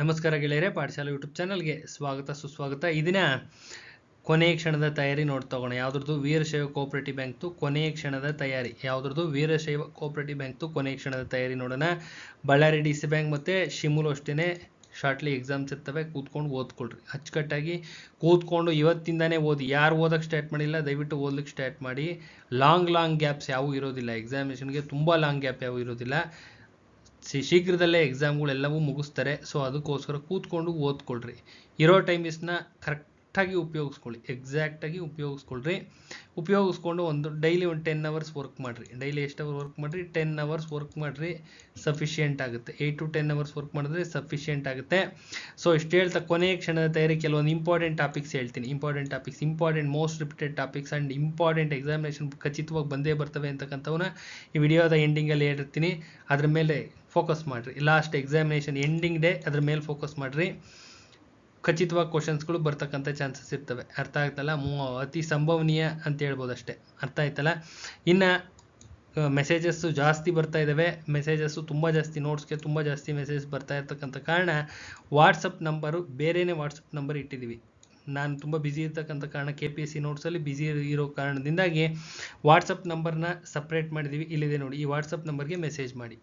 ನಮಸ್ಕಾರ ಗೆಳೆಯರೆ, ಪಾಠಶಾಲೆ ಯೂಟ್ಯೂಬ್ ಚಾನಲ್ಗೆ ಸ್ವಾಗತ ಸುಸ್ವಾಗತ. ಇದನ್ನ ಕೊನೆಯ ಕ್ಷಣದ ತಯಾರಿ ನೋಡ್ತೋಗೋಣ. ಯಾವುದ್ರದ್ದು? ವೀರಶೈವ ಕೋಆಪರೇಟಿವ್ ಬ್ಯಾಂಕ್ದು ಕೊನೆಯ ಕ್ಷಣದ ತಯಾರಿ. ಯಾವುದ್ರದ್ದು? ವೀರಶೈವ ಕೋಆಪರೇಟಿವ್ ಬ್ಯಾಂಕ್ದು ಕೊನೆಯ ಕ್ಷಣದ ತಯಾರಿ ನೋಡೋಣ. ಬಳ್ಳಾರಿ ಡಿ ಸಿ ಬ್ಯಾಂಕ್ ಮತ್ತು ಶಿಮೂಲು ಅಷ್ಟೇ ಶಾರ್ಟ್ಲಿ ಎಕ್ಸಾಮ್ಸ್ ಇರ್ತವೆ. ಕೂತ್ಕೊಂಡು ಓದ್ಕೊಳ್ರಿ, ಅಚ್ಚುಕಟ್ಟಾಗಿ ಕೂತ್ಕೊಂಡು ಇವತ್ತಿಂದಾನೇ ಓದಿ. ಯಾರು ಓದಕ್ಕೆ ಸ್ಟಾರ್ಟ್ ಮಾಡಿಲ್ಲ ದಯವಿಟ್ಟು ಓದ್ಲಿಕ್ಕೆ ಸ್ಟಾರ್ಟ್ ಮಾಡಿ. ಲಾಂಗ್ ಗ್ಯಾಪ್ಸ್ ಯಾವೂ ಇರೋದಿಲ್ಲ ಎಕ್ಸಾಮಿನೇಷನ್ಗೆ, ತುಂಬ ಲಾಂಗ್ ಗ್ಯಾಪ್ ಯಾವೂ ಇರೋದಿಲ್ಲ. ಶೀಘ್ರದಲ್ಲೇ ಎಕ್ಸಾಮ್ಗಳೆಲ್ಲವೂ ಮುಗಿಸ್ತಾರೆ. ಸೊ ಅದಕ್ಕೋಸ್ಕರ ಕೂತ್ಕೊಂಡು ಓದ್ಕೊಳ್ರಿ. ಇರೋ ಟೈಮಿಸ್ನ ಕರೆಕ್ಟಾಗಿ ಉಪಯೋಗಿಸ್ಕೊಳ್ಳಿ, ಎಕ್ಸಾಕ್ಟಾಗಿ ಉಪಯೋಗಿಸ್ಕೊಂಡು ಒಂದು ಡೈಲಿ ಒಂದು 10 hours ವರ್ಕ್ ಮಾಡಿರಿ. ಡೈಲಿ ಎಷ್ಟು ಅವರ್ ವರ್ಕ್ ಮಾಡಿರಿ? 10 hours ವರ್ಕ್ ಮಾಡಿರಿ, ಸಫಿಷಿಯೆಂಟ್ ಆಗುತ್ತೆ. 8 to 10 hours ವರ್ಕ್ ಮಾಡಿದ್ರೆ ಸಫಿಷಿಯೆಂಟ್ ಆಗುತ್ತೆ. ಸೊ ಇಷ್ಟು ಹೇಳ್ತಾ ಕೊನೆಯ ಕ್ಷಣದ ತಯಾರಿ ಕೆಲವೊಂದು ಇಂಪಾರ್ಟೆಂಟ್ ಟಾಪಿಕ್ಸ್ ಹೇಳ್ತೀನಿ. Important most repeated topics and important examination ಖಚಿತವಾಗಿ ಬಂದೇ ಬರ್ತವೆ ಅಂತಕ್ಕಂಥವನ್ನ ಈ ವಿಡಿಯೋದ ಎಂಡಿಂಗಲ್ಲಿ ಹೇಳಿರ್ತೀನಿ. ಅದ್ರ ಮೇಲೆ ಫೋಕಸ್ ಮಾಡಿರಿ. ಲಾಸ್ಟ್ ಎಕ್ಸಾಮಿನೇಷನ್ ಎಂಡಿಂಗ್ ಡೇ ಅದ್ರ ಮೇಲೆ ಫೋಕಸ್ ಮಾಡಿರಿ. ಖಚಿತವಾಗಿ ಕ್ವಶನ್ಸ್ಗಳು ಬರ್ತಕ್ಕಂಥ ಚಾನ್ಸಸ್ ಇರ್ತವೆ. ಅರ್ಥ ಆಯ್ತಲ್ಲ? ಅತಿ ಸಂಭವನೀಯ ಅಂತ ಹೇಳ್ಬೋದು ಅಷ್ಟೇ. ಅರ್ಥ ಆಯ್ತಲ್ಲ? ಇನ್ನು ಮೆಸೇಜಸ್ಸು ಜಾಸ್ತಿ ಬರ್ತಾ ಇದ್ದಾವೆ. ಮೆಸೇಜಸ್ಸು ತುಂಬ ಜಾಸ್ತಿ, ನೋಟ್ಸ್ಗೆ ತುಂಬ ಜಾಸ್ತಿ ಮೆಸೇಜ್ ಬರ್ತಾ ಇರ್ತಕ್ಕಂಥ ಕಾರಣ ವಾಟ್ಸಪ್ ನಂಬರು ಬೇರೆಯೇ ವಾಟ್ಸಪ್ ನಂಬರ್ ಇಟ್ಟಿದ್ದೀವಿ. ನಾನು ತುಂಬ ಬ್ಯುಸಿ ಇರ್ತಕ್ಕಂಥ ಕಾರಣ KPSC ನೋಟ್ಸಲ್ಲಿ ಬ್ಯುಸಿ ಇರೋ ಕಾರಣದಿಂದಾಗಿ ವಾಟ್ಸಪ್ ನಂಬರ್ನ ಸಪ್ರೇಟ್ ಮಾಡಿದ್ದೀವಿ. ಇಲ್ಲಿದೆ ನೋಡಿ, ಈ ವಾಟ್ಸಪ್ ನಂಬರ್ಗೆ ಮೆಸೇಜ್ ಮಾಡಿ.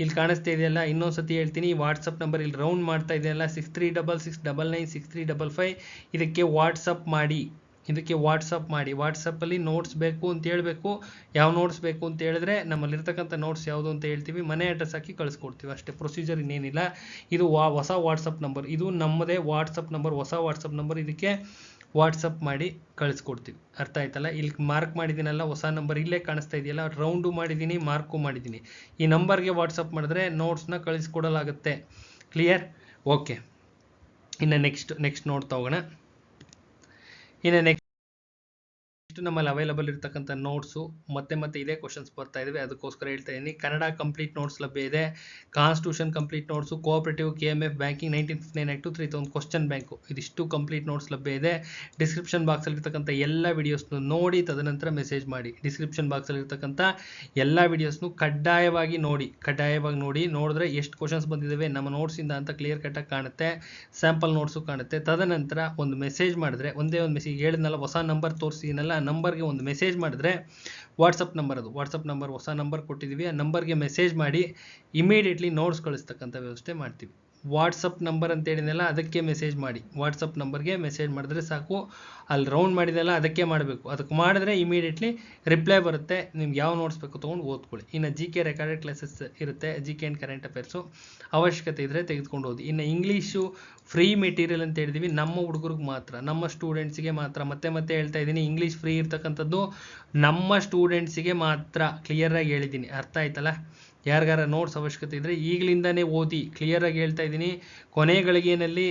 ಇಲ್ಲಿ ಕಾಣಿಸ್ತಾ ಇದೆಯಲ್ಲ, ಇನ್ನೊಂದು ಸತಿ ಹೇಳ್ತೀನಿ. ಈ ವಾಟ್ಸಪ್ ನಂಬರ್ ಇಲ್ಲಿ ರೌಂಡ್ ಮಾಡ್ತಾ ಇದೆಯಲ್ಲ, 6366996355, ಇದಕ್ಕೆ ವಾಟ್ಸಪ್ ಮಾಡಿ. ವಾಟ್ಸಪ್ಪಲ್ಲಿ ನೋಟ್ಸ್ ಬೇಕು ಅಂತ ಹೇಳಬೇಕು. ಯಾವ ನೋಟ್ಸ್ ಬೇಕು ಅಂತ ಹೇಳಿದ್ರೆ ನಮ್ಮಲ್ಲಿರ್ತಕ್ಕಂಥ ನೋಟ್ಸ್ ಯಾವುದು ಅಂತ ಹೇಳ್ತೀವಿ, ಮನೆ ಅಡ್ರೆಸ್ ಹಾಕಿ ಕಳಿಸ್ಕೊಡ್ತೀವಿ ಅಷ್ಟೇ. ಪ್ರೊಸೀಜರ್ ಇನ್ನೇನಿಲ್ಲ. ಇದು ಹೊಸ ವಾಟ್ಸಪ್ ನಂಬರ್, ಇದು ನಮ್ಮದೇ ವಾಟ್ಸಪ್ ನಂಬರ್, ಹೊಸ ವಾಟ್ಸಪ್ ನಂಬರ್. ಇದಕ್ಕೆ ವಾಟ್ಸಪ್ ಮಾಡಿ ಕಳಿಸ್ಕೊಡ್ತೀವಿ. ಅರ್ಥ ಆಯ್ತಲ್ಲ? ಇಲ್ಲಿ ಮಾರ್ಕ್ ಮಾಡಿದ್ದೀನಲ್ಲ ಹೊಸ ನಂಬರ್, ಇಲ್ಲೇ ಕಾಣಿಸ್ತಾ ಇದೆಯಲ್ಲ, ರೌಂಡು ಮಾಡಿದ್ದೀನಿ, ಮಾರ್ಕು ಮಾಡಿದ್ದೀನಿ. ಈ ನಂಬರ್ಗೆ ವಾಟ್ಸಪ್ ಮಾಡಿದ್ರೆ ನೋಟ್ಸ್ನ ಕಳಿಸ್ಕೊಡಲಾಗುತ್ತೆ. ಕ್ಲಿಯರ್? ಓಕೆ. ಇನ್ನು ನೆಕ್ಸ್ಟ್ ನೋಡ್ತಾ ಹೋಗೋಣ. ಇನ್ನು ನೆಕ್ಸ್ಟ್ ನಮ್ಮಲ್ಲಿ ಅವೈಲಬಲ್ ಇರ್ತಕ್ಕಂಥ ನೋಟ್ಸು ಮತ್ತೆ ಇದೇ ಕ್ವಶನ್ಸ್ ಬರ್ತಾ ಇದ್ದಾವೆ. ಅದಕ್ಕೋಸ್ಕರ ಹೇಳ್ತಾ ಇದ್ದೀನಿ. ಕನ್ನಡ ಕಂಪ್ಲೀಟ್ ನೋಟ್ಸ್ ಲಭ್ಯ ಇದೆ. Constitution complete notes, cooperative, KMF, banking, 1959 act, 3000 question bank, ಇದಿಷ್ಟು ಕಂಪ್ಲೀಟ್ ನೋಟ್ಸ್ ಲಭ್ಯ ಇದೆ. ಡಿಸ್ಕ್ರಿಪ್ಷನ್ ಬಾಕ್ಸಲ್ಲಿ ಇರ್ತಕ್ಕಂಥ ಎಲ್ಲ ವಿಡಿಯೋಸ್ನು ನೋಡಿ ತದನಂತರ ಮೆಸೇಜ್ ಮಾಡಿ. ಡಿಸ್ಕ್ರಿಪ್ಷನ್ ಬಾಕ್ಸಲ್ಲಿ ಇರ್ತಕ್ಕಂಥ ಎಲ್ಲ ವಿಡಿಯೋಸ್ನು ಕಡ್ಡಾಯವಾಗಿ ನೋಡಿದ್ರೆ ಎಷ್ಟು ಕ್ವಶನ್ಸ್ ಬಂದಿದ್ದಾವೆ ನಮ್ಮ ನೋಟ್ಸಿಂದ ಅಂತ ಕ್ಲಿಯರ್ ಕಟ್ಟಾಗಿ ಕಾಣುತ್ತೆ. ಸ್ಯಾಂಪಲ್ ನೋಟ್ಸು ಕಾಣುತ್ತೆ. ತದನಂತರ ಒಂದು ಮೆಸೇಜ್ ಮಾಡಿದ್ರೆ, ಒಂದೇ ಒಂದು ಮೆಸೇಜ್ ಹೇಳಿದ್ನಲ್ಲ, ಹೊಸ ನಂಬರ್ ತೋರಿಸಿನಲ್ಲ, ನಂಬರ್ಗೆ ಒಂದು ಮೆಸೇಜ್ ಮಾಡಿದ್ರೆ, ವಾಟ್ಸಪ್ ನಂಬರ್ ಹೊಸ ನಂಬರ್ ಕೊಟ್ಟಿದ್ದೀವಿ, ಆ ನಂಬರ್ಗೆ ಮೆಸೇಜ್ ಮಾಡಿ ಇಮಿಡಿಯೇಟ್ಲಿ ನೋಟ್ಸ್ ಕಳಿಸ್ತಕ್ಕಂಥ ವ್ಯವಸ್ಥೆ ಮಾಡ್ತೀವಿ. ವಾಟ್ಸಪ್ ನಂಬರ್ ಅಂತ ಹೇಳಿದ್ನಲ್ಲ, ಅದಕ್ಕೆ ಮೆಸೇಜ್ ಮಾಡಿ. ವಾಟ್ಸಪ್ ನಂಬರ್ಗೆ ಮೆಸೇಜ್ ಮಾಡಿದ್ರೆ ಸಾಕು. ಅಲ್ಲಿ ರೌಂಡ್ ಮಾಡಿದೆಲ್ಲ ಅದಕ್ಕೆ ಮಾಡಬೇಕು. ಅದಕ್ಕೆ ಮಾಡಿದ್ರೆ ಇಮಿಡಿಯೇಟ್ಲಿ ರಿಪ್ಲೈ ಬರುತ್ತೆ. ನಿಮ್ಗೆ ಯಾವ ನೋಟ್ಸ್ ಬೇಕು ತೊಗೊಂಡು ಓದ್ಕೊಳ್ಳಿ. ಇನ್ನು GK ರೆಕಾರ್ಡೆಡ್ ಕ್ಲಾಸಸ್ ಇರುತ್ತೆ, GK ಆ್ಯಂಡ್ ಕರೆಂಟ್ ಅಫೇರ್ಸು. ಅವಶ್ಯಕತೆ ಇದ್ದರೆ ತೆಗೆದುಕೊಂಡು ಓದಿ. ಇನ್ನು ಇಂಗ್ಲೀಷು ಫ್ರೀ ಮೆಟೀರಿಯಲ್ ಅಂತ ಹೇಳಿದ್ವಿ, ನಮ್ಮ ಹುಡುಗರಿಗೆ ಮಾತ್ರ, ನಮ್ಮ ಸ್ಟೂಡೆಂಟ್ಸಿಗೆ ಮಾತ್ರ. ಮತ್ತೆ ಹೇಳ್ತಾ ಇದ್ದೀನಿ, ಇಂಗ್ಲೀಷ್ ಫ್ರೀ ಇರ್ತಕ್ಕಂಥದ್ದು ನಮ್ಮ ಸ್ಟೂಡೆಂಟ್ಸಿಗೆ ಮಾತ್ರ. ಕ್ಲಿಯರಾಗಿ ಹೇಳಿದ್ದೀನಿ. ಅರ್ಥ ಆಯ್ತಲ್ಲ? ಯಾರಿಗಾರ ನೋಟ್ಸ್ ಅವಶ್ಯಕತೆ ಇದ್ದರೆ ಈಗಲಿಂದನೇ ಓದಿ. ಕ್ಲಿಯರಾಗಿ ಹೇಳ್ತಾ ಇದ್ದೀನಿ. ಕೊನೆ ಗಳಿಗೆಯಲ್ಲಿ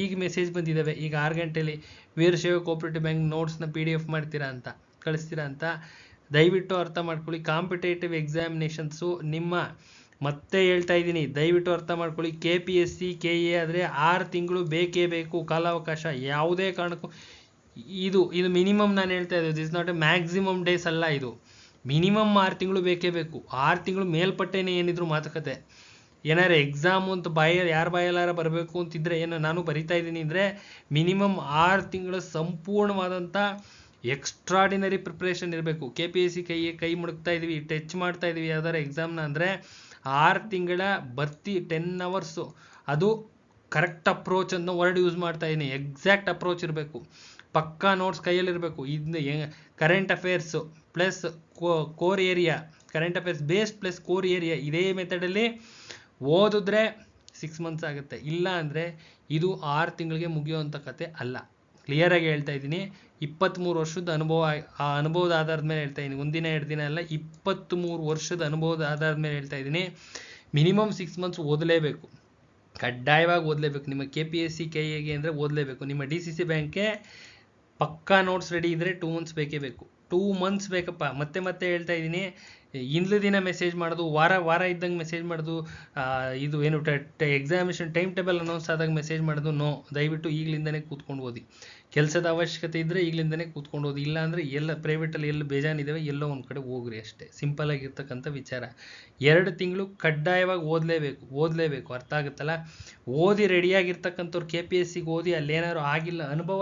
ಈಗ ಮೆಸೇಜ್ ಬಂದಿದ್ದಾವೆ. ಈಗ 6 ಗಂಟೆಯಲ್ಲಿ ವೀರಶೈವ ಕೋಆಪರೇಟಿವ್ ಬ್ಯಾಂಕ್ ನೋಟ್ಸ್ನ PDF ಕಳಿಸ್ತೀರಾ ಅಂತ ದಯವಿಟ್ಟು ಅರ್ಥ ಮಾಡ್ಕೊಳ್ಳಿ. ಕಾಂಪಿಟೇಟಿವ್ ಎಕ್ಸಾಮಿನೇಷನ್ಸು ಮತ್ತೆ ಹೇಳ್ತಾ ಇದ್ದೀನಿ, ದಯವಿಟ್ಟು ಅರ್ಥ ಮಾಡ್ಕೊಳ್ಳಿ. KPSC KA ಆದರೆ 6 ತಿಂಗಳು ಬೇಕೇ ಬೇಕು ಕಾಲಾವಕಾಶ. ಯಾವುದೇ ಕಾರಣಕ್ಕೂ ಇದು ಮಿನಿಮಮ್ ನಾನು ಹೇಳ್ತಾ ಇದ್ದೀನಿ. This not A maximum days ಅಲ್ಲ, ಇದು ಮಿನಿಮಮ್ 6 ತಿಂಗಳು ಬೇಕೇ ಬೇಕು. 6 ತಿಂಗಳು ಮೇಲ್ಪಟ್ಟೇನೆ ಏನಿದ್ರು ಮಾತುಕತೆ. ಏನಾರು ಎಕ್ಸಾಮು ಅಂತ ಯಾರ ಬಾಯಲ್ಲಾರ ಬರಬೇಕು ಅಂತಿದ್ರೆ, ನಾನು ಬರಿತಾ ಇದ್ದೀನಿ ಅಂದರೆ ಮಿನಿಮಮ್ 6 ತಿಂಗಳು ಸಂಪೂರ್ಣವಾದಂಥ ಎಕ್ಸ್ಟ್ರಾಡಿನರಿ ಪ್ರಿಪ್ರೇಷನ್ ಇರಬೇಕು. KPSC ಕೈ ಮುಡುಕ್ತಾ ಇದೀವಿ, ಟಚ್ ಮಾಡ್ತಾ ಇದೀವಿ ಯಾವ್ದಾರು ಎಕ್ಸಾಮ್ನ ಅಂದರೆ 6 ತಿಂಗಳ ಬರ್ತಿ 10 hours. ಅದು ಕರೆಕ್ಟ್ ಅಪ್ರೋಚ್ ಅಂತ ವರ್ಡ್ ಯೂಸ್ ಮಾಡ್ತಾ ಇದ್ದೀನಿ. ಎಕ್ಸಾಕ್ಟ್ ಅಪ್ರೋಚ್ ಇರಬೇಕು. ಪಕ್ಕಾ ನೋಟ್ಸ್ ಕೈಯಲ್ಲಿರಬೇಕು. ಇದು current affairs plus core area, current affairs based plus core area, ಇದೇ ಮೆಥಡಲ್ಲಿ ಓದಿದ್ರೆ 6 months ಆಗುತ್ತೆ. ಇಲ್ಲ ಅಂದರೆ ಇದು 6 ತಿಂಗಳಿಗೆ ಮುಗಿಯುವಂಥ ಕತೆ ಅಲ್ಲ. ಕ್ಲಿಯರಾಗಿ ಹೇಳ್ತಾ ಇದ್ದೀನಿ. 23 ವರ್ಷದ ಅನುಭವ, ಆ ಅನುಭವದ ಆಧಾರದ ಮೇಲೆ ಹೇಳ್ತಾ ಇದ್ದೀನಿ. ಒಂದಿನ 2 ದಿನ ಅಲ್ಲ, 23 ವರ್ಷದ ಅನುಭವದ ಆಧಾರದ ಮೇಲೆ ಹೇಳ್ತಾ ಇದ್ದೀನಿ. ಮಿನಿಮಮ್ 6 months ಓದಲೇಬೇಕು, ಕಡ್ಡಾಯವಾಗಿ ಓದಲೇಬೇಕು. ನಿಮ್ಮ KPSC KAಗೆ ಅಂದರೆ ಓದಲೇಬೇಕು. ನಿಮ್ಮ DCC ಬ್ಯಾಂಕ್ಗೆ ಪಕ್ಕಾ ನೋಟ್ಸ್ ರೆಡಿ ಇದ್ದರೆ 2 months ಬೇಕೇ ಬೇಕು. 2 months ಬೇಕಪ್ಪ. ಮತ್ತೆ ಹೇಳ್ತಾ ಇದ್ದೀನಿ, ಇಂದ್ಲ ದಿನ ಮೆಸೇಜ್ ಮಾಡೋದು, ವಾರ ಇದ್ದಂಗೆ ಮೆಸೇಜ್ ಮಾಡೋದು, ಇದು ಏನು ಎಕ್ಸಾಮಿನೇಷನ್ ಟೈಮ್ ಟೇಬಲ್ ಅನೌನ್ಸ್ ಆದಾಗ ಮೆಸೇಜ್ ಮಾಡೋದು ನೋ. ದಯವಿಟ್ಟು ಈಗಲಿಂದನೇ ಕೂತ್ಕೊಂಡು ಓದಿ. ಕೆಲಸದ ಅವಶ್ಯಕತೆ ಇದ್ದರೆ ಈಗಲಿಂದನೇ ಕೂತ್ಕೊಂಡು ಓದಿ. ಇಲ್ಲ ಅಂದರೆ ಎಲ್ಲ ಪ್ರೈವೇಟಲ್ಲಿ ಎಲ್ಲ ಬೇಜಾನಿದ್ದಾವೆ, ಎಲ್ಲೋ ಒಂದು ಕಡೆ ಹೋಗ್ರಿ ಅಷ್ಟೇ. ಸಿಂಪಲ್ ಆಗಿರ್ತಕ್ಕಂಥ ವಿಚಾರ. 2 ತಿಂಗಳು ಕಡ್ಡಾಯವಾಗಿ ಓದಲೇಬೇಕು. ಅರ್ಥ ಆಗುತ್ತಲ್ಲ. ಓದಿ ರೆಡಿಯಾಗಿರ್ತಕ್ಕಂಥವ್ರು KPSCಗೆ ಓದಿ ಅಲ್ಲೇನಾದ್ರು ಆಗಿಲ್ಲ ಅನುಭವ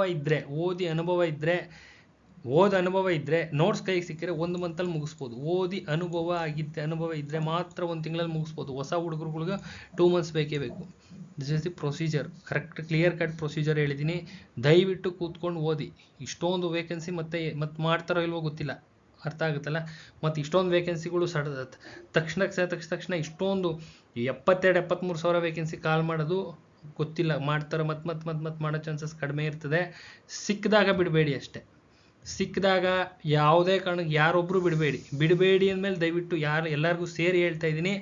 ಇದ್ದರೆ ನೋಟ್ಸ್ ಕೈಗೆ ಸಿಕ್ಕರೆ 1 ಮಂತಲ್ಲಿ ಮುಗಿಸ್ಬೋದು. ಓದಿ ಅನುಭವ ಇದ್ದರೆ ಮಾತ್ರ 1 ತಿಂಗಳಲ್ಲಿ ಮುಗಿಸ್ಬೋದು. ಹೊಸ ಹುಡುಗರುಗಳಿಗೆ 2 ಮಂತ್ಸ್ ಬೇಕೇ ಬೇಕು. This is the procedure. Correct clear cut procedure ಹೇಳಿದ್ದೀನಿ. ದಯವಿಟ್ಟು ಕೂತ್ಕೊಂಡು ಓದಿ. ಇಷ್ಟೊಂದು ವೇಕೆನ್ಸಿ ಮತ್ತೆ ಮಾಡ್ತಾರೋ ಇಲ್ವೋ ಗೊತ್ತಿಲ್ಲ. ಅರ್ಥ ಆಗುತ್ತಲ್ಲ. ಮತ್ತು ಇಷ್ಟೊಂದು ವೇಕೆನ್ಸಿಗಳು ತಕ್ಷಣ ಇಷ್ಟೊಂದು 72-73 ಸಾವಿರ ವೇಕೆನ್ಸಿ ಕಾಲ್ ಮಾಡೋದು ಗೊತ್ತಿಲ್ಲ. ಮಾಡ್ತಾರೆ ಮತ್ತೆ ಮಾಡೋ ಚಾನ್ಸಸ್ ಕಡಿಮೆ ಇರ್ತದೆ. ಸಿಕ್ಕಿದಾಗ ಬಿಡಬೇಡಿ ಅಷ್ಟೇ. ಸಿಕ್ಕಿದಾಗ ಯಾವುದೇ ಕಾರಣಕ್ಕೆ ಯಾರೊಬ್ಬರು ಬಿಡಬೇಡಿ ಅಂದಮೇಲೆ ದಯವಿಟ್ಟು ಎಲ್ಲರಿಗೂ ಸೇರಿ ಹೇಳ್ತಾ ಇದ್ದೀನಿ.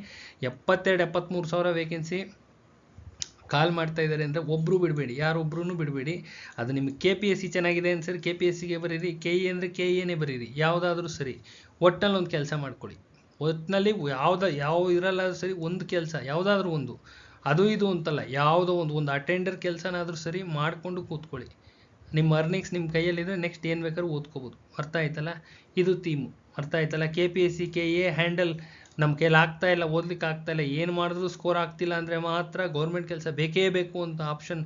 72-73 ಸಾವಿರ ವೇಕೆನ್ಸಿ ಕಾಲ್ ಮಾಡ್ತಾ ಇದ್ದಾರೆ ಅಂದರೆ ಒಬ್ಬರು ಬಿಡಬೇಡಿ, ಯಾರೊಬ್ಬರೂ ಬಿಡಬೇಡಿ. ಅದು ನಿಮಗೆ KPSC ಚೆನ್ನಾಗಿದೆ ಅನ್ಸರಿ KPSCಗೆ ಬರೀರಿ, KE ಅಂದರೆ KEನೇ ಬರೀರಿ, ಯಾವುದಾದ್ರೂ ಸರಿ. ಒಟ್ಟಿನಲ್ಲಿ ಒಂದು ಕೆಲಸ ಮಾಡ್ಕೊಳ್ಳಿ. ಒಟ್ಟಿನಲ್ಲಿ ಯಾವ ಇರಲ್ಲ ಸರಿ, ಒಂದು ಕೆಲಸ ಯಾವುದಾದ್ರೂ ಒಂದು, ಅದು ಇದು ಅಂತಲ್ಲ, ಯಾವುದೋ ಒಂದು ಅಟೆಂಡರ್ ಕೆಲಸನಾದರೂ ಸರಿ ಮಾಡಿಕೊಂಡು ಕೂತ್ಕೊಳ್ಳಿ. ನಿಮ್ಮ ಅರ್ನಿಂಗ್ಸ್ ನಿಮ್ಮ ಕೈಯಲ್ಲಿದ್ದರೆ ನೆಕ್ಸ್ಟ್ ಏನು ಬೇಕಾದ್ರೂ ಓದ್ಕೋಬೋದು. ಅರ್ಥ ಆಯ್ತಲ್ಲ. ಇದು ಥೀಮು. ಅರ್ಥ ಆಯ್ತಲ್ಲ. KPSC KE ಹ್ಯಾಂಡಲ್ ನಮ್ಮ ಕೈಯಲ್ಲಿ ಓದ್ಲಿಕ್ಕೆ ಆಗ್ತಾ ಇಲ್ಲ, ಏನು ಮಾಡಿದ್ರು ಸ್ಕೋರ್ ಆಗ್ತಿಲ್ಲ ಅಂದರೆ ಮಾತ್ರ ಗೌರ್ಮೆಂಟ್ ಕೆಲಸ ಬೇಕೇ ಬೇಕು ಅಂತ ಆಪ್ಷನ್.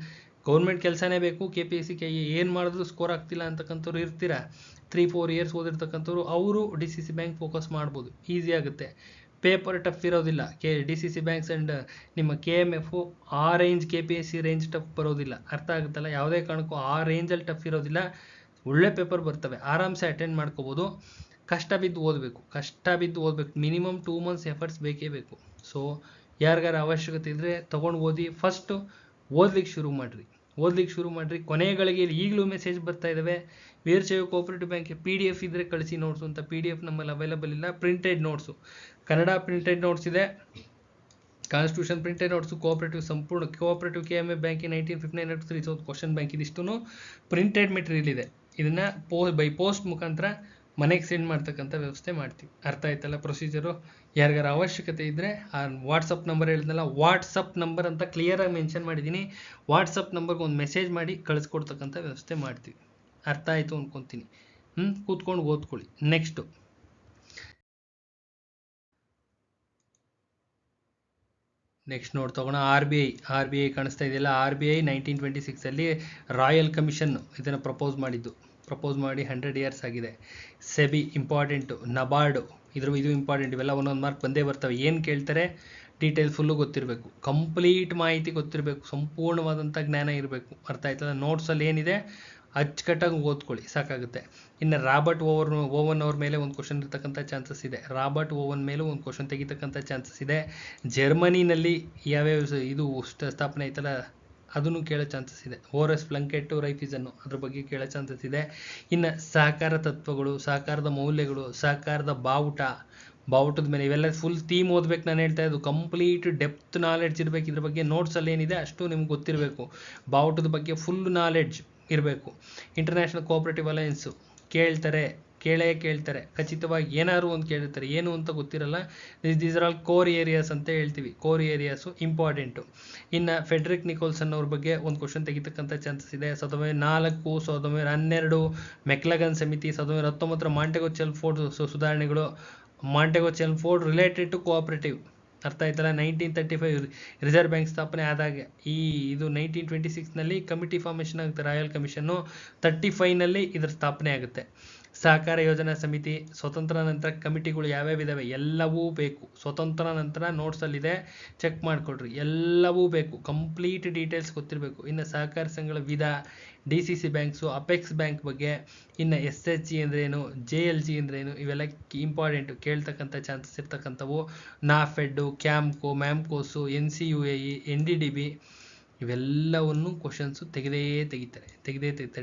ಗೌರ್ಮೆಂಟ್ ಕೆಲಸನೇ ಬೇಕು, KPSC KE ಏನು ಮಾಡಿದ್ರು ಸ್ಕೋರ್ ಆಗ್ತಿಲ್ಲ ಅಂತಕ್ಕಂಥವ್ರು ಇರ್ತೀರಾ. 3-4 ಇಯರ್ಸ್ ಓದಿರ್ತಕ್ಕಂಥವ್ರು ಅವರು DCC ಬ್ಯಾಂಕ್ ಫೋಕಸ್ ಮಾಡ್ಬೋದು. ಈಸಿ ಆಗುತ್ತೆ. ಪೇಪರ್ ಟಫ್ ಇರೋದಿಲ್ಲ. DCC ಬ್ಯಾಂಕ್ಸ್ ಆ್ಯಂಡ್ ನಿಮ್ಮ KMF ಆ ರೇಂಜ್ KPSC ರೇಂಜ್ ಟಫ್ ಬರೋದಿಲ್ಲ. ಅರ್ಥ ಆಗುತ್ತಲ್ಲ. ಯಾವುದೇ ಕಾರಣಕ್ಕೂ ಆ ರೇಂಜಲ್ಲಿ ಟಫ್ ಇರೋದಿಲ್ಲ. ಒಳ್ಳೆ ಪೇಪರ್ ಬರ್ತವೆ, ಆರಾಮ್ಸೆ ಅಟೆಂಡ್ ಮಾಡ್ಕೋಬೋದು. ಕಷ್ಟ ಬಿದ್ದು ಓದಬೇಕು. ಮಿನಿಮಮ್ 2 ಮಂತ್ಸ್ ಎಫರ್ಟ್ಸ್ ಬೇಕೇ ಬೇಕು. ಸೊ ಯಾರಿಗಾರ ಅವಶ್ಯಕತೆ ಇದ್ದರೆ ತೊಗೊಂಡು ಓದಿ. ಫಸ್ಟು ಓದ್ಲಿಕ್ಕೆ ಶುರು ಮಾಡಿರಿ. ಕೊನೆಗಳಿಗೆ ಈಗಲೂ ಮೆಸೇಜ್ ಬರ್ತಾ ಇದ್ದಾವೆ. ವೀರಶೈವ ಕೋಆಪರೇಟಿವ್ ಬ್ಯಾಂಕ್ PDF ಇದ್ದರೆ ಕಳಿಸಿ ನೋಟ್ಸು ಅಂತ. PDF ನಮ್ಮಲ್ಲಿ ಅವೈಲಬಲ್ ಇಲ್ಲ. Printed notes, Kannada printed notes ಇದೆ, ಕಾನ್ಸ್ಟಿಟ್ಯೂಷನ್ ಪ್ರಿಂಟೆಡ್ ನೋಟ್ಸು, ಸಂಪೂರ್ಣ ಕೋಆಪರೇಟಿವ್ KMA ಬ್ಯಾಂಕಿನ 1959 ಕ್ವಶನ್ ಬ್ಯಾಂಕ್ ಇದಿಷ್ಟು ಪ್ರಿಂಟೆಡ್ ಮೆಟೀರಿಯಲ್ ಇದೆ. ಇದನ್ನು ಬೈ ಪೋಸ್ಟ್ ಮುಖಾಂತರ ಮನೆಗೆ ಸೆಂಡ್ ಮಾಡ್ತಕ್ಕಂಥ ವ್ಯವಸ್ಥೆ ಮಾಡ್ತೀವಿ. ಅರ್ಥ ಆಯ್ತಲ್ಲ ಪ್ರೊಸೀಜರು. ಯಾರಿಗಾರ ಅವಶ್ಯಕತೆ ಇದ್ದರೆ ಆ ವಾಟ್ಸಪ್ ನಂಬರ್ ಹೇಳಿದ್ನಲ್ಲ, ವಾಟ್ಸಪ್ ನಂಬರ್ ಅಂತ ಕ್ಲಿಯರಾಗಿ ಮೆನ್ಷನ್ ಮಾಡಿದ್ದೀನಿ. ವಾಟ್ಸಪ್ ನಂಬರ್ಗೆ ಒಂದು ಮೆಸೇಜ್ ಮಾಡಿ ಕಳಿಸ್ಕೊಡ್ತಕ್ಕಂಥ ವ್ಯವಸ್ಥೆ ಮಾಡ್ತೀವಿ. ಅರ್ಥ ಆಯಿತು ಅಂದ್ಕೊತೀನಿ. ಕೂತ್ಕೊಂಡು ಓದ್ಕೊಳ್ಳಿ. ನೆಕ್ಸ್ಟ್ ನೋಡ್ತಗೋಣ. RBI ಕಾಣಿಸ್ತಾ ಇದೆಯಲ್ಲ. RBI 1926 ರಾಯಲ್ ಕಮಿಷನ್ ಇದನ್ನು ಪ್ರಪೋಸ್ ಮಾಡಿ 100 ಇಯರ್ಸ್ ಆಗಿದೆ. ಸೆಬಿ ಇಂಪಾರ್ಟೆಂಟು, ನಬಾರ್ಡು ಇದು ಇಂಪಾರ್ಟೆಂಟ್. ಇವೆಲ್ಲ ಒಂದೊಂದು ಮಾರ್ಕ್ ಬಂದೇ ಬರ್ತವೆ. ಏನು ಕೇಳ್ತಾರೆ, ಡೀಟೇಲ್ ಫುಲ್ಲು ಗೊತ್ತಿರಬೇಕು, ಕಂಪ್ಲೀಟ್ ಮಾಹಿತಿ ಗೊತ್ತಿರಬೇಕು, ಸಂಪೂರ್ಣವಾದಂಥ ಜ್ಞಾನ ಇರಬೇಕು. ಅರ್ಥ ಆಯ್ತಲ್ಲ. ನೋಟ್ಸಲ್ಲಿ ಏನಿದೆ ಅಚ್ಚುಕಟ್ಟಾಗಿ ಓದ್ಕೊಳ್ಳಿ, ಸಾಕಾಗುತ್ತೆ. ಇನ್ನು ರಾಬರ್ಟ್ ಓವನ್ ಅವ್ರ ಮೇಲೆ ಒಂದು ಕ್ವಶನ್ ಇರ್ತಕ್ಕಂಥ ಚಾನ್ಸಸ್ ಇದೆ. ರಾಬರ್ಟ್ ಓವನ್ ಮೇಲೂ ಒಂದು ಕ್ವಶನ್ ತೆಗಿತಕ್ಕಂಥ ಚಾನ್ಸಸ್ ಇದೆ. ಜರ್ಮನಿನಲ್ಲಿ ಯಾವ್ಯಾವ ಇದು ಸ್ಥಾಪನೆ ಆಯ್ತಲ್ಲ, ಅದನ್ನು ಕೇಳೋ ಚಾನ್ಸಸ್ ಇದೆ. ಓರಸ್ ಪ್ಲಂಕೆಟ್ಟು ರೈಫಿಸನ್ನು ಅದ್ರ ಬಗ್ಗೆ ಕೇಳೋ ಚಾನ್ಸಸ್ ಇದೆ. ಇನ್ನು ಸಹಕಾರ ತತ್ವಗಳು, ಸಹಕಾರದ ಮೌಲ್ಯಗಳು, ಸಹಕಾರದ ಬಾವುಟದ ಮೇಲೆ, ಇವೆಲ್ಲ ಫುಲ್ ಥೀಮ್ ಓದ್ಬೇಕು. ನಾನು ಹೇಳ್ತಾ ಇದ್ದು ಕಂಪ್ಲೀಟ್ ಡೆಪ್ತ್ ನಾಲೆಡ್ಜ್ ಇರಬೇಕು. ಇದ್ರ ಬಗ್ಗೆ ನೋಟ್ಸಲ್ಲಿ ಏನಿದೆ ಅಷ್ಟು ನಿಮ್ಗೆ ಗೊತ್ತಿರಬೇಕು. ಬಾವುಟದ ಬಗ್ಗೆ ಫುಲ್ ನಾಲೆಡ್ಜ್ ಇರಬೇಕು. ಇಂಟರ್ನ್ಯಾಷನಲ್ ಕೋಆಪರೇಟಿವ್ ಅಲಯನ್ಸು ಕೇಳ್ತಾರೆ, ಖಚಿತವಾಗಿ ಏನಾದ್ರು ಒಂದು ಕೇಳಿರ್ತಾರೆ, ಏನು ಅಂತ ಗೊತ್ತಿರಲ್ಲ. These are all core areas ಅಂತ ಹೇಳ್ತೀವಿ. Core areas important. ಇನ್ನು ಫೆಡ್ರಿಕ್ ನಿಕೋಲ್ಸನ್ ಅವ್ರ ಬಗ್ಗೆ ಒಂದು ಕ್ವಶನ್ ತೆಗಿತಕ್ಕಂಥ ಚಾನ್ಸಸ್ ಇದೆ. 1904, 1912 ಮೆಕ್ಲಗನ್ ಸಮಿತಿ, 1919 ಮಾಂಟೆಗೊ ಚೆಲ್ಫೋರ್ಡ್ ಸುಧಾರಣೆಗಳು, ಮಾಂಟೆಗೊ ಚೆಲ್ಫೋರ್ಡ್ ರಿಲೇಟೆಡ್ ಟು ಕೋಆಪರೇಟಿವ್. ಅರ್ಥ ಆಯ್ತಲ್ಲ. 1935 ರಿಸರ್ವ್ ಬ್ಯಾಂಕ್ ಸ್ಥಾಪನೆ ಆದಾಗ ಇದು 1926 ಕಮಿಟಿ ಫಾರ್ಮೇಷನ್ ಆಗುತ್ತೆ, ರಾಯಲ್ ಕಮಿಷನ್ನು. 35 ಇದರ ಸ್ಥಾಪನೆ ಆಗುತ್ತೆ. ಸಹಕಾರ ಯೋಜನಾ ಸಮಿತಿ, ಸ್ವತಂತ್ರ ನಂತರ ಕಮಿಟಿಗಳು ಯಾವ್ಯಾವ ಇದಾವೆ ಎಲ್ಲವೂ ಬೇಕು. ಸ್ವತಂತ್ರ ನಂತರ ನೋಟ್ಸಲ್ಲಿದೆ, ಚೆಕ್ ಮಾಡಿಕೊಡ್ರಿ. ಎಲ್ಲವೂ ಬೇಕು, ಕಂಪ್ಲೀಟ್ ಡೀಟೇಲ್ಸ್ ಗೊತ್ತಿರಬೇಕು. ಇನ್ನು ಸಹಕಾರ ಸಂಘಗಳ ವಿಧ, DCC ಬ್ಯಾಂಕ್ಸು, ಅಪೆಕ್ಸ್ ಬ್ಯಾಂಕ್ ಬಗ್ಗೆ, ಇನ್ನು SHG ಅಂದ್ರೇನು, JLG ಅಂದ್ರೇನು, ಇವೆಲ್ಲ ಇಂಪಾರ್ಟೆಂಟು, ಕೇಳ್ತಕ್ಕಂಥ ಚಾನ್ಸಸ್ ಇರ್ತಕ್ಕಂಥವು. NAFED, Campco, MAMCOS, NCUAE, NDDB ಇವೆಲ್ಲವನ್ನು ಕ್ವಶನ್ಸು ತೆಗಿತಾರೆ.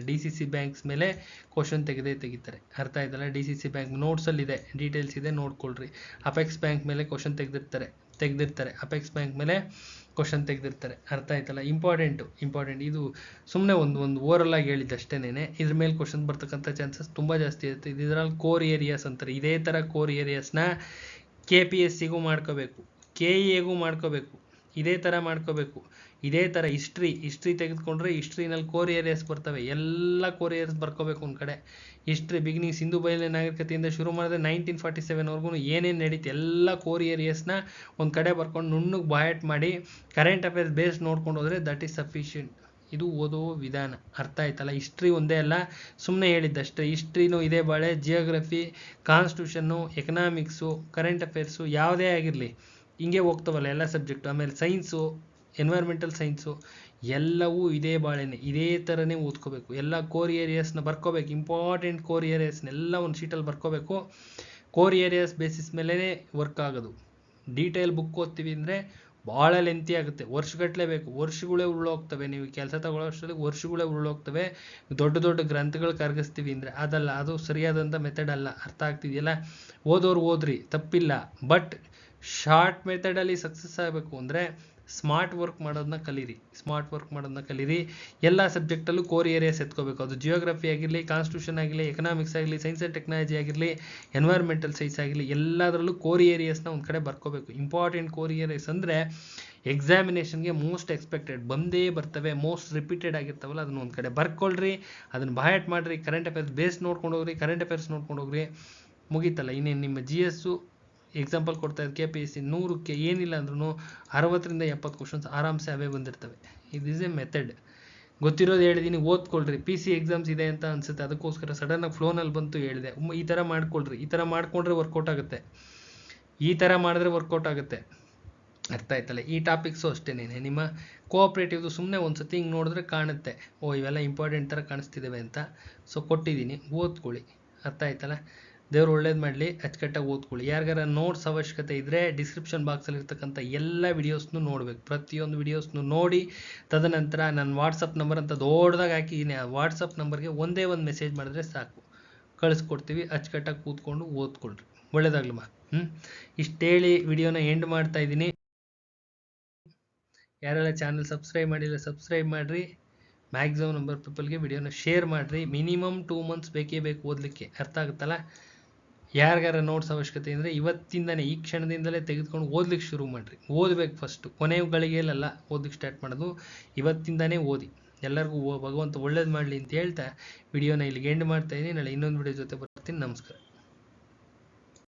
DCC ಬ್ಯಾಂಕ್ಸ್ ಮೇಲೆ ಕ್ವಶನ್ ತೆಗಿತಾರೆ. ಅರ್ಥ ಆಯ್ತಲ್ಲ. DCC ಬ್ಯಾಂಕ್ ನೋಟ್ಸಲ್ಲಿದೆ, ಡೀಟೇಲ್ಸ್ ಇದೆ, ನೋಡ್ಕೊಳ್ರಿ. ಅಪೆಕ್ಸ್ ಬ್ಯಾಂಕ್ ಮೇಲೆ ಕ್ವಶನ್ ತೆಗೆದಿರ್ತಾರೆ. ಅಪೆಕ್ಸ್ ಬ್ಯಾಂಕ್ ಮೇಲೆ ಕ್ವಶನ್ ತೆಗೆದಿರ್ತಾರೆ. ಅರ್ಥ ಆಯ್ತಲ್ಲ. ಇಂಪಾರ್ಟೆಂಟ್. ಇದು ಸುಮ್ಮನೆ ಒಂದು ಓವರಲ್ ಆಗಿ ಹೇಳಿದ್ದಷ್ಟೇನೆ. ಇದ್ರ ಮೇಲೆ ಕ್ವಶನ್ ಬರ್ತಕ್ಕಂಥ ಚಾನ್ಸಸ್ ತುಂಬ ಜಾಸ್ತಿ ಇರುತ್ತೆ. ಇದರಲ್ಲಿ ಕೋರ್ ಏರಿಯಾಸ್ ಅಂತಾರೆ. ಇದೇ ಥರ ಕೋರ್ ಏರಿಯಾಸ್ನ KPSCಗೂ ಮಾಡ್ಕೋಬೇಕು, KEAಗೂ ಮಾಡ್ಕೋಬೇಕು, ಇದೇ ಥರ ಮಾಡ್ಕೋಬೇಕು. ಇದೇ ಥರ ಹಿಸ್ಟ್ರಿ ತೆಗೆದುಕೊಂಡ್ರೆ ಹಿಸ್ಟ್ರಿನಲ್ಲಿ ಕೋರ್ ಏರಿಯಾಸ್ ಬರ್ತವೆ, ಎಲ್ಲ ಕೋರ್ ಏರಿಯಾಸ್ ಬರ್ಕೋಬೇಕು ಒಂದು ಕಡೆ. ಹಿಸ್ಟ್ರಿ ಬಿಗಿನಿಂಗ್ ಸಿಂಧು ಬಯಲು ನಾಗರಿಕತೆಯಿಂದ ಶುರು ಮಾಡಿದ್ರೆ 1947ವರೆಗೂ ಏನೇನು ನಡೀತು ಎಲ್ಲ ಕೋರ್ ಏರಿಯಾಸ್ನ ಒಂದು ಕಡೆ ಬರ್ಕೊಂಡು ನುಣ್ಣಗೆ ಬಾಯಟ್ ಮಾಡಿ ಕರೆಂಟ್ ಅಫೇರ್ಸ್ ಬೇಸ್ ನೋಡ್ಕೊಂಡು ಹೋದರೆ ದಟ್ ಈಸ್ ಸಫಿಷಿಯೆಂಟ್. ಇದು ಓದೋ ವಿಧಾನ. ಅರ್ಥ ಆಯ್ತಲ್ಲ? ಹಿಸ್ಟ್ರಿ ಒಂದೇ ಅಲ್ಲ, ಸುಮ್ಮನೆ ಹೇಳಿದ್ದಷ್ಟೇ. ಹಿಸ್ಟ್ರಿನೂ ಇದೇ ಬಾಳೆ, geography, constitution, economics, current affairs ಯಾವುದೇ ಆಗಿರಲಿ ಹಿಂಗೆ ಹೋಗ್ತವಲ್ಲ ಎಲ್ಲ ಸಬ್ಜೆಕ್ಟು. ಆಮೇಲೆ ಸೈನ್ಸು, ಎನ್ವೈರ್ಮೆಂಟಲ್ ಸೈನ್ಸು ಎಲ್ಲವೂ ಇದೇ ಬಾಳೆನೆ, ಇದೇ ಥರನೇ ಓದ್ಕೋಬೇಕು. ಎಲ್ಲ ಕೋರ್ ಏರಿಯಾಸ್ನ ಬರ್ಕೋಬೇಕು, ಇಂಪಾರ್ಟೆಂಟ್ ಕೋರ್ ಏರಿಯಾಸ್ನೆಲ್ಲ ಒಂದು ಶೀಟಲ್ಲಿ ಬರ್ಕೋಬೇಕು. ಕೋರ್ ಏರಿಯಾಸ್ ಬೇಸಿಸ್ ಮೇಲೇ ವರ್ಕ್ ಆಗೋದು. ಡೀಟೇಲ್ ಬುಕ್ ಓದ್ತೀವಿ ಅಂದರೆ ಭಾಳ ಲೆಂತಿ ಆಗುತ್ತೆ, ವರ್ಷಗಟ್ಟಲೆ ಬೇಕು, ವರ್ಷಗಳೇ ಉರುಳೋಗ್ತವೆ. ನೀವು ಕೆಲಸ ತಗೊಳ್ಳೋ ಅಷ್ಟರಲ್ಲಿ ವರ್ಷಗಳೇ ಉರುಳೋಗ್ತವೆ. ದೊಡ್ಡ ದೊಡ್ಡ ಗ್ರಂಥಗಳು ಕರಗಿಸ್ತೀವಿ ಅಂದರೆ ಅದಲ್ಲ, ಅದು ಸರಿಯಾದಂಥ ಮೆಥಡ್ ಅಲ್ಲ. ಅರ್ಥ ಆಗ್ತಿದೆಯಲ್ಲ? ಓದೋರು ಓದ್ರಿ, ತಪ್ಪಿಲ್ಲ. ಬಟ್ ಶಾರ್ಟ್ ಮೆಥಡಲ್ಲಿ ಸಕ್ಸಸ್ ಆಗಬೇಕು ಅಂದರೆ ಸ್ಮಾರ್ಟ್ ವರ್ಕ್ ಮಾಡೋದನ್ನ ಕಲೀರಿ. ಎಲ್ಲ ಸಬ್ಜೆಕ್ಟಲ್ಲೂ ಕೋರ್ ಏರಿಯಾಸ್ ಎತ್ಕೋಬೇಕು. ಅದು ಜಿಯೋಗ್ರಫಿ ಆಗಿರಲಿ, ಕಾನ್ಸ್ಟಿಟ್ಯೂಷನ್ ಆಗಿರಲಿ, ಎಕನಾಮಿಕ್ಸ್ ಆಗಲಿ, ಸೈನ್ಸ್ ಆ್ಯಂಡ್ ಟೆಕ್ನಾಲಜಿ ಆಗಿರಲಿ, ಎನ್ವೈರ್ಮೆಂಟಲ್ ಸೈನ್ಸ್ ಆಗಿರಲಿ, ಎಲ್ಲದರಲ್ಲೂ ಕೋರ್ ಏರಿಯಾಸ್ನ ಒಂದು ಕಡೆ ಬರ್ಕೋಬೇಕು. ಇಂಪಾರ್ಟೆಂಟ್ ಕೋರ್ ಏರಿಯಾಸ್ ಅಂದರೆ ಎಕ್ಸಾಮಿನೇಷನ್ಗೆ ಮೋಸ್ಟ್ ಎಕ್ಸ್ಪೆಕ್ಟೆಡ್ ಬಂದೇ ಬರ್ತವೆ, ಮೋಸ್ಟ್ ರಿಪೀಟೆಡ್ ಆಗಿರ್ತಾವಲ್ಲ, ಅದನ್ನ ಒಂದು ಕಡೆ ಬರ್ಕೊಳ್ರಿ, ಅದನ್ನು ಬಾಯಟ್ ಮಾಡಿರಿ. ಕರೆಂಟ್ ಅಫೇರ್ಸ್ ಬೇಸ್ ನೋಡ್ಕೊಂಡು ಹೋಗ್ರಿ, ಕರೆಂಟ್ ಅಫೇರ್ಸ್ ನೋಡ್ಕೊಂಡು ಹೋಗ್ರಿ, ಮುಗೀತಲ್ಲ. ಇನ್ನೇನು ನಿಮ್ಮ GS ಎಕ್ಸಾಂಪಲ್ ಕೊಡ್ತಾ ಇದ್ದು KPSC 100ಕ್ಕೆ ಏನಿಲ್ಲ ಅಂದ್ರೂ 60ರಿಂದ 70 ಕ್ವಶನ್ಸ್ ಆರಾಮ್ಸೆ ಅವೇ ಬಂದಿರ್ತವೆ. ಇದು ಈಸ್ ಎ ಮೆಥಡ್. ಗೊತ್ತಿರೋದು ಹೇಳಿದ್ದೀನಿ, ಓದ್ಕೊಳ್ರಿ. PC ಎಕ್ಸಾಮ್ಸ್ ಇದೆ ಅಂತ ಅನ್ಸುತ್ತೆ, ಅದಕ್ಕೋಸ್ಕರ ಸಡನ್ನಾಗಿ ಫ್ಲೋನಲ್ಲಿ ಬಂತು ಹೇಳಿದೆ. ಈ ಥರ ಮಾಡ್ಕೊಳ್ರಿ. ಈ ಥರ ಮಾಡ್ಕೊಂಡ್ರೆ ವರ್ಕೌಟ್ ಆಗುತ್ತೆ, ಈ ಥರ ಮಾಡಿದ್ರೆ ವರ್ಕೌಟ್ ಆಗುತ್ತೆ. ಅರ್ಥ ಆಯ್ತಲ್ಲ? ಈ ಟಾಪಿಕ್ಸು ಅಷ್ಟೇನೆ. ನಿಮ್ಮ ಕೋಆಪ್ರೇಟಿವ್ದು ಸುಮ್ಮನೆ ಒಂದು ಸತಿ ಹಿಂಗೆ ನೋಡಿದ್ರೆ ಕಾಣುತ್ತೆ, ಓ ಇವೆಲ್ಲ ಇಂಪಾರ್ಟೆಂಟ್ ಥರ ಕಾಣಿಸ್ತಿದ್ದಾವೆ ಅಂತ. ಸೊ ಕೊಟ್ಟಿದ್ದೀನಿ, ಓದ್ಕೊಳ್ಳಿ. ಅರ್ಥ ಆಯ್ತಲ್ಲ? ದೇವ್ರು ಒಳ್ಳೇದು ಮಾಡಲಿ, ಅಚ್ಚುಕಟ್ಟಾಗಿ ಓದ್ಕೊಳ್ಳಿ. ಯಾರಿಗಾರ ನೋಟ್ಸ್ ಅವಶ್ಯಕತೆ ಇದ್ದರೆ ಡಿಸ್ಕ್ರಿಪ್ಷನ್ ಬಾಕ್ಸಲ್ಲಿ ಇರ್ತಕ್ಕಂಥ ಎಲ್ಲ ವಿಡಿಯೋಸ್ನು ನೋಡಬೇಕು. ಪ್ರತಿಯೊಂದು ವಿಡಿಯೋಸ್ನು ನೋಡಿ ತದನಂತರ ನನ್ನ ವಾಟ್ಸಪ್ ನಂಬರ್ ಅಂತ ದೊಡ್ಡದಾಗಿ ಹಾಕಿದ್ದೀನಿ. ಆ ವಾಟ್ಸಪ್ ನಂಬರ್ಗೆ ಒಂದೇ ಒಂದು ಮೆಸೇಜ್ ಮಾಡಿದ್ರೆ ಸಾಕು, ಕಳಿಸ್ಕೊಡ್ತೀವಿ. ಅಚ್ಚುಕಟ್ಟಾಗಿ ಕೂತ್ಕೊಂಡು ಓದ್ಕೊಳ್ರಿ. ಒಳ್ಳೇದಾಗ್ಲಮ್ಮ. ಇಷ್ಟೇಳಿ ವಿಡಿಯೋನ ಎಂಡ್ ಮಾಡ್ತಾ ಇದ್ದೀನಿ. ಯಾರೆಲ್ಲ ಚಾನಲ್ ಸಬ್ಸ್ಕ್ರೈಬ್ ಮಾಡಿಲ್ಲ ಸಬ್ಸ್ಕ್ರೈಬ್ ಮಾಡಿರಿ. ಮ್ಯಾಕ್ಸಿಮಮ್ ನಂಬರ್ ಪೀಪಲ್ಗೆ ವಿಡಿಯೋನ ಶೇರ್ ಮಾಡಿರಿ. ಮಿನಿಮಮ್ 2 ಮಂತ್ಸ್ ಬೇಕೇ ಬೇಕು ಓದಲಿಕ್ಕೆ. ಅರ್ಥ ಆಗುತ್ತಲ್ಲ? ಯಾರಿಗಾರ ನೋಟ್ಸ್ ಅವಶ್ಯಕತೆ ಅಂದರೆ ಇವತ್ತಿಂದನೇ, ಈ ಕ್ಷಣದಿಂದಲೇ ತೆಗೆದುಕೊಂಡು ಓದ್ಲಿಕ್ಕೆ ಶುರು ಮಾಡಿರಿ. ಓದಬೇಕು ಫಸ್ಟು, ಕೊನೆಯ ಗಳಿಗೆಯಲ್ಲ ಓದಲಿಕ್ಕೆ ಸ್ಟಾರ್ಟ್ ಮಾಡೋದು, ಇವತ್ತಿಂದನೇ ಓದಿ. ಎಲ್ಲರಿಗೂ ಭಗವಂತ ಒಳ್ಳೇದು ಮಾಡಲಿ ಅಂತ ಹೇಳ್ತಾ ವಿಡಿಯೋನ ಇಲ್ಲಿಗೆ ಎಂಡ್ ಮಾಡ್ತಾ ಇದ್ದೀನಿ. ನಾಳೆ ಇನ್ನೊಂದು ವಿಡಿಯೋ ಜೊತೆ ಬರ್ತೀನಿ. ನಮಸ್ಕಾರ.